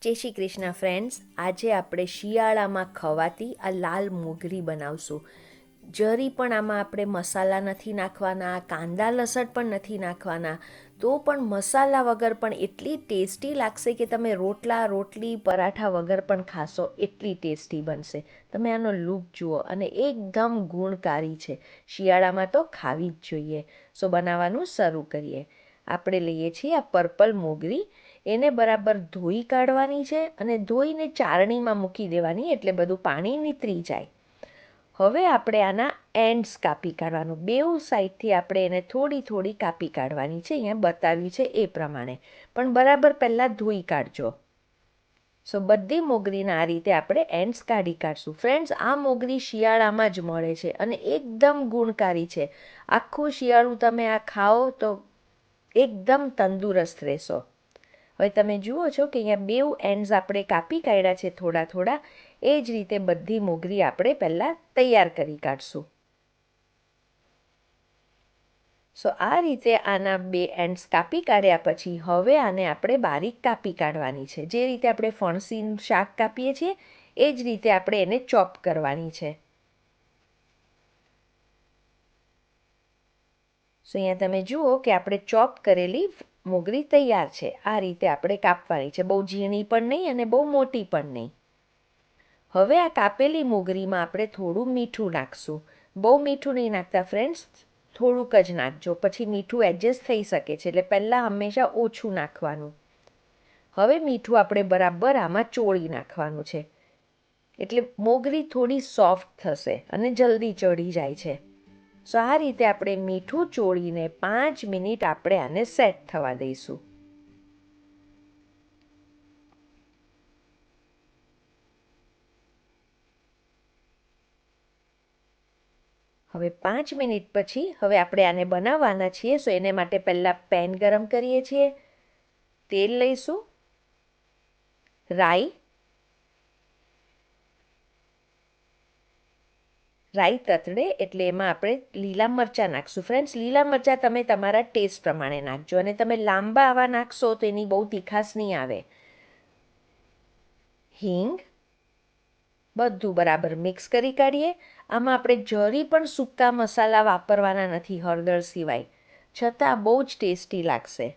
જય શ્રી કૃષ્ણ ફ્રેન્ડ્સ, આજે આપણે શિયાળામાં ખવાતી આ લાલ મોગરી બનાવશું. જરી પણ આમાં આપણે મસાલા નથી નાખવાના, કાંદા લસણ પણ નથી નાખવાના, તો પણ મસાલા વગર પણ એટલી ટેસ્ટી લાગશે કે તમે રોટલી પરાઠા વગર પણ ખાશો, એટલી ટેસ્ટી બનશે. તમે આનો લુક જુઓ અને એકદમ ગુણકારી છે. શિયાળામાં તો ખાવી જ જોઈએ. સો બનાવવાનું શરૂ કરીએ. આપણે લઈએ છીએ આ પર્પલ મોગરી. એને બરાબર ધોઈ કાઢવાની છે અને ધોઈને ચારણીમાં મૂકી દેવાની, એટલે બધું પાણી નીતરી જાય. હવે આપણે આના એન્ડ્સ કાપી કાઢવાનું. બેઉ સાઈડથી આપણે એને થોડી થોડી કાપી કાઢવાની છે. અહીંયા બતાવ્યું છે એ પ્રમાણે, પણ બરાબર પહેલાં ધોઈ કાઢજો. સો બધી મોગરીના આ રીતે આપણે એન્ડ્સ કાઢી કાઢશું. ફ્રેન્ડ્સ, આ મોગરી શિયાળામાં જ મળે છે અને એકદમ ગુણકારી છે. આખું શિયાળું તમે આ ખાઓ તો એકદમ તંદુરસ્ત રહેશો. હવે તમે જુઓ છો કે અહીંયા બેઉ એન્ડ્સ આપણે કાપી કાઢ્યા છે થોડા થોડા. એ જ રીતે બધી મોગરી આપણે પહેલાં તૈયાર કરી કાઢશું. સો આ રીતે આના બે એન્ડ્સ કાપી કાઢ્યા પછી હવે આને આપણે બારીક કાપી કાઢવાની છે. જે રીતે આપણે ફણસીનું શાક કાપીએ છીએ એ જ રીતે આપણે એને ચોપ કરવાની છે. સો અહીંયા તમે જુઓ કે આપણે ચોપ કરેલી મોગરી તૈયાર છે. આ રીતે આપણે કાપવાની છે. બહુ ઝીણી પણ નહીં અને બહુ મોટી પણ નહીં. હવે આ કાપેલી મોગરીમાં આપણે થોડું મીઠું નાખશું. બહુ મીઠું નહીં નાખતા ફ્રેન્ડ્સ, થોડુંક જ નાખજો, પછી મીઠું એડજસ્ટ થઈ શકે છે. એટલે પહેલાં હંમેશા ઓછું નાખવાનું. હવે મીઠું આપણે બરાબર આમાં ચોળી નાખવાનું છે, એટલે મોગરી થોડી સોફ્ટ થશે અને જલ્દી ચડી જાય છે. સો આ રીતે આપણે મીઠું ચોળીને 5 મિનિટ આપણે આને સેટ થવા દઈશું. હવે 5 મિનિટ પછી હવે આપણે આને બનાવવાના છીએ. સો એને માટે પહેલાં પેન ગરમ કરીએ છીએ. તેલ લઈશું, રાઈ તતડે એટલે એમાં આપણે લીલા મરચાં નાખશું. ફ્રેન્ડ્સ, લીલા મરચાં તમે તમારા ટેસ્ટ પ્રમાણે નાખજો, અને તમે લાંબા આવા નાખશો તો એની બહુ તીખાશ નહીં આવે. હિંગ બધું બરાબર મિક્સ કરી કાઢીએ. આમાં આપણે જરી પણ સૂકા મસાલા વાપરવાના નથી હળદર સિવાય, છતાં બહુ જ ટેસ્ટી લાગશે.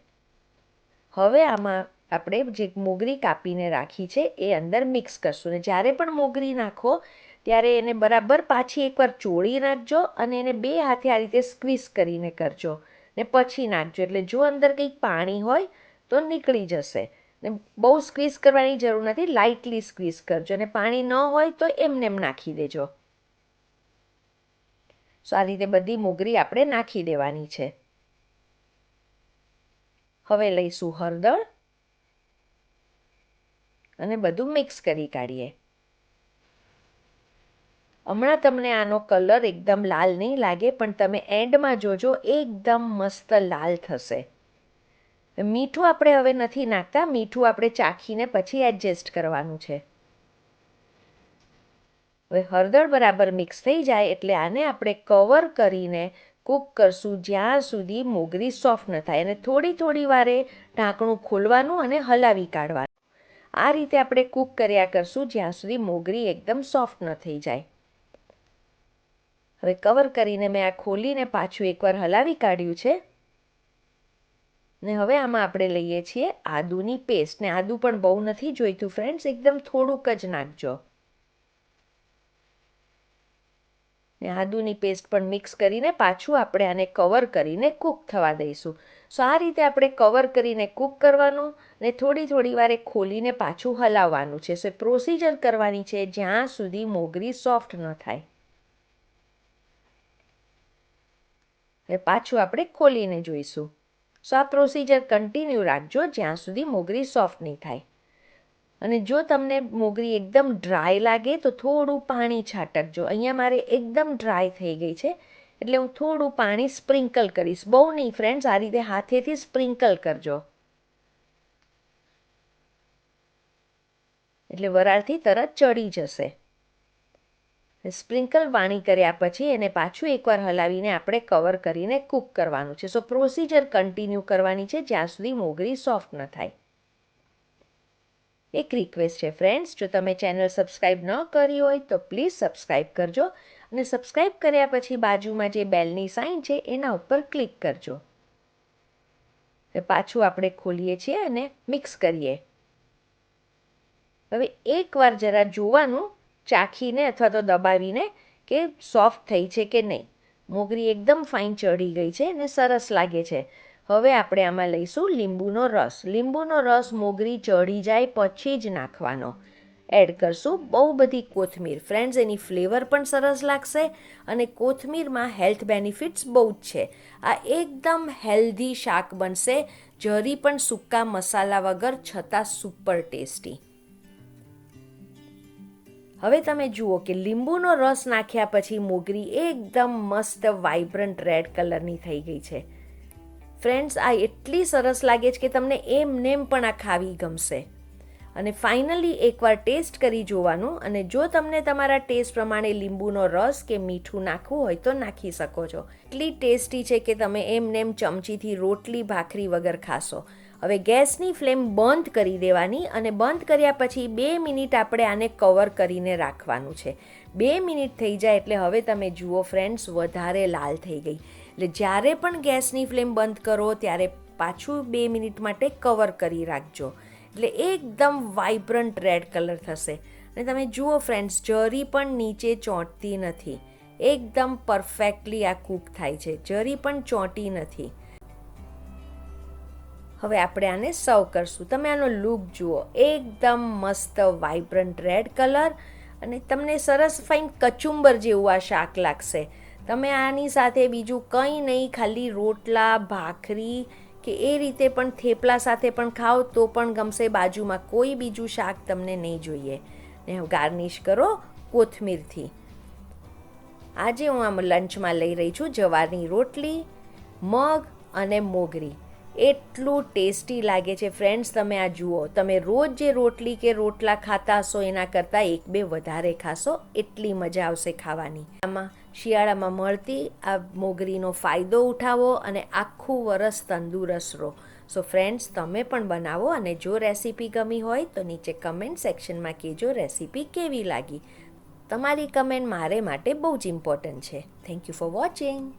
હવે આમાં આપણે જે મોગરી કાપીને રાખી છે એ અંદર મિક્સ કરશું. ને જ્યારે પણ મોગરી નાખો ત્યારે એને બરાબર પાછી એકવાર ચોળી નાખજો અને એને બે હાથે આ રીતે સ્ક્વીઝ કરીને કરજો ને પછી નાખજો. એટલે જો અંદર કંઈક પાણી હોય તો નીકળી જશે. ને બહુ સ્ક્વીઝ કરવાની જરૂર નથી, લાઇટલી સ્ક્વીઝ કરજો. અને પાણી ન હોય તો એમને એમ નાખી દેજો. સો આ રીતે બધી મોગરી આપણે નાખી દેવાની છે. હવે લઈશું હળદર અને બધું મિક્સ કરી કાઢીએ. હમણાં તમને આનો કલર એકદમ લાલ નહીં લાગે, પણ તમે એન્ડમાં જોજો એકદમ મસ્ત લાલ થશે. મીઠું આપણે હવે નથી નાખતા, મીઠું આપણે ચાખીને પછી એડજસ્ટ કરવાનું છે. હવે હળદર બરાબર મિક્સ થઈ જાય એટલે આને આપણે કવર કરીને કૂક કરશું જ્યાં સુધી મોગરી સોફ્ટ ન થાય. અને થોડી વારે ઢાંકણું ખોલવાનું અને હલાવી કાઢવાનું. આ રીતે આપણે કૂક કર્યા કરશું જ્યાં સુધી મોગરી એકદમ સોફ્ટ ન થઈ જાય. હવે કવર કરીને મેં આ ખોલીને પાછું એકવાર હલાવી કાઢ્યું છે. ને હવે આમાં આપણે લઈએ છીએ આદુની પેસ્ટ. ને આદુ પણ બહુ નથી જોઈતું ફ્રેન્ડ્સ, એકદમ થોડુંક જ નાખજો. ને આદુની પેસ્ટ પણ મિક્સ કરીને પાછું આપણે આને કવર કરીને કૂક થવા દઈશું. સો આ રીતે આપણે કવર કરીને કૂક કરવાનું ને થોડી વારે ખોલીને પાછું હલાવવાનું છે. સો પ્રોસીજર કરવાની છે જ્યાં સુધી મોગરી સોફ્ટ ન થાય. હવે પાછું આપણે ખોલીને જોઈશું. સો આ પ્રોસીજર કન્ટિન્યુ રાખજો જ્યાં સુધી મોગરી સોફ્ટ નહીં થાય. અને જો તમને મોગરી એકદમ ડ્રાય લાગે તો થોડું પાણી છાંટકજો. અહીંયા મારે એકદમ ડ્રાય થઈ ગઈ છે એટલે હું થોડું પાણી સ્પ્રિંકલ કરીશ. બહુ નહીં ફ્રેન્ડ્સ, આ રીતે હાથેથી સ્પ્રિંકલ કરજો એટલે વરાળથી તરત ચડી જશે. સ્પ્રિંકલ પાણી કર્યા પછી એને પાછું એકવાર હલાવીને આપણે કવર કરીને કૂક કરવાનું છે. સો પ્રોસીજર કન્ટિન્યુ કરવાની છે જ્યાં સુધી મોગરી સોફ્ટ ન થાય. એક રિક્વેસ્ટ છે ફ્રેન્ડ્સ, જો તમે ચેનલ સબસ્ક્રાઈબ ન કરી હોય તો પ્લીઝ સબસ્ક્રાઈબ કરજો અને સબસ્ક્રાઈબ કર્યા પછી બાજુમાં જે બેલની સાઇન છે એના ઉપર ક્લિક કરજો. પાછું આપણે ખોલીએ છીએ અને મિક્સ કરીએ. હવે એકવાર જરા જોવાનું ચાખીને અથવા તો દબાવીને કે સોફ્ટ થઈ છે કે નહીં. મોગરી એકદમ ફાઇન ચડી ગઈ છે અને સરસ લાગે છે. હવે આપણે આમાં લઈશું લીંબુનો રસ. લીંબુનો રસ મોગરી ચડી જાય પછી જ નાખવાનો. એડ કરશું બહુ બધી કોથમીર. ફ્રેન્ડ્સ, એની ફ્લેવર પણ સરસ લાગશે અને કોથમીરમાં હેલ્થ બેનિફિટ્સ બહુ જ છે. આ એકદમ હેલ્ધી શાક બનશે, જરી પણ સૂકા મસાલા વગર, છતાં સુપર ટેસ્ટી. હવે તમે જુઓ કે લીંબુનો રસ નાખ્યા પછી મોગરી એકદમ મસ્ત વાઇબ્રન્ટ રેડ કલરની થઈ ગઈ છે. ફ્રેન્ડ્સ, આ એટલી સરસ લાગે છે કે તમને એમનેમ પણ આ ખાવી ગમશે. અને ફાઇનલી એકવાર ટેસ્ટ કરી જોવાનું, અને જો તમને તમારા ટેસ્ટ પ્રમાણે લીંબુનો રસ કે મીઠું નાખવું હોય તો નાખી શકો છો. એટલી ટેસ્ટી છે કે તમે એમનેમ ચમચીથી રોટલી ભાખરી વગર ખાશો. હવે ગેસની ફ્લેમ બંધ કરી દેવાની અને બંધ કર્યા પછી 2 મિનિટ આપણે આને કવર કરીને રાખવાનું છે. 2 મિનિટ થઈ જાય એટલે હવે તમે જુઓ ફ્રેન્ડ્સ, વધારે લાલ થઈ ગઈ. એટલે જ્યારે પણ ગેસની ફ્લેમ બંધ કરો ત્યારે પાછું 2 મિનિટ માટે કવર કરી રાખજો. એટલે એકદમ વાઇબ્રન્ટ રેડ કલર થશે. અને તમે જુઓ ફ્રેન્ડ્સ, જરી પણ નીચે ચોંટતી નથી. એકદમ પરફેક્ટલી આ કૂક થાય છે, જરી પણ ચોંટી નથી. હવે આપણે આને સર્વ કરશું. તમે આનો લુક જુઓ, એકદમ મસ્ત વાઇબ્રન્ટ રેડ કલર અને તમને સરસ ફાઇન કચુંબર જેવું આ શાક લાગશે. તમે આની સાથે બીજું કંઈ નહીં, ખાલી રોટલા ભાખરી કે એ રીતે પણ થેપલા સાથે પણ ખાઓ તો પણ ગમશે. બાજુમાં કોઈ બીજું શાક તમને નહીં જોઈએ. ને ગાર્નિશ કરો કોથમીરથી. આજે હું આમ લંચમાં લઈ રહી છું જવારની રોટલી, મગ અને મોગરી. એટલું ટેસ્ટી લાગે છે ફ્રેન્ડ્સ. તમે આ જુઓ, તમે રોજ જે રોટલી કે રોટલા ખાતા હશો એના કરતાં 1-2 વધારે ખાશો. એટલી મજા આવશે ખાવાની. આમાં શિયાળામાં મળતી આ મોગરીનો ફાયદો ઉઠાવો અને આખું વરસ તંદુરસ્ત રહો. સો ફ્રેન્ડ્સ, તમે પણ બનાવો અને જો રેસીપી ગમી હોય તો નીચે કમેન્ટ સેક્શનમાં કહેજો રેસીપી કેવી લાગી. તમારી કમેન્ટ મારે માટે બહુ જ ઇમ્પોર્ટન્ટ છે. Thank you for watching.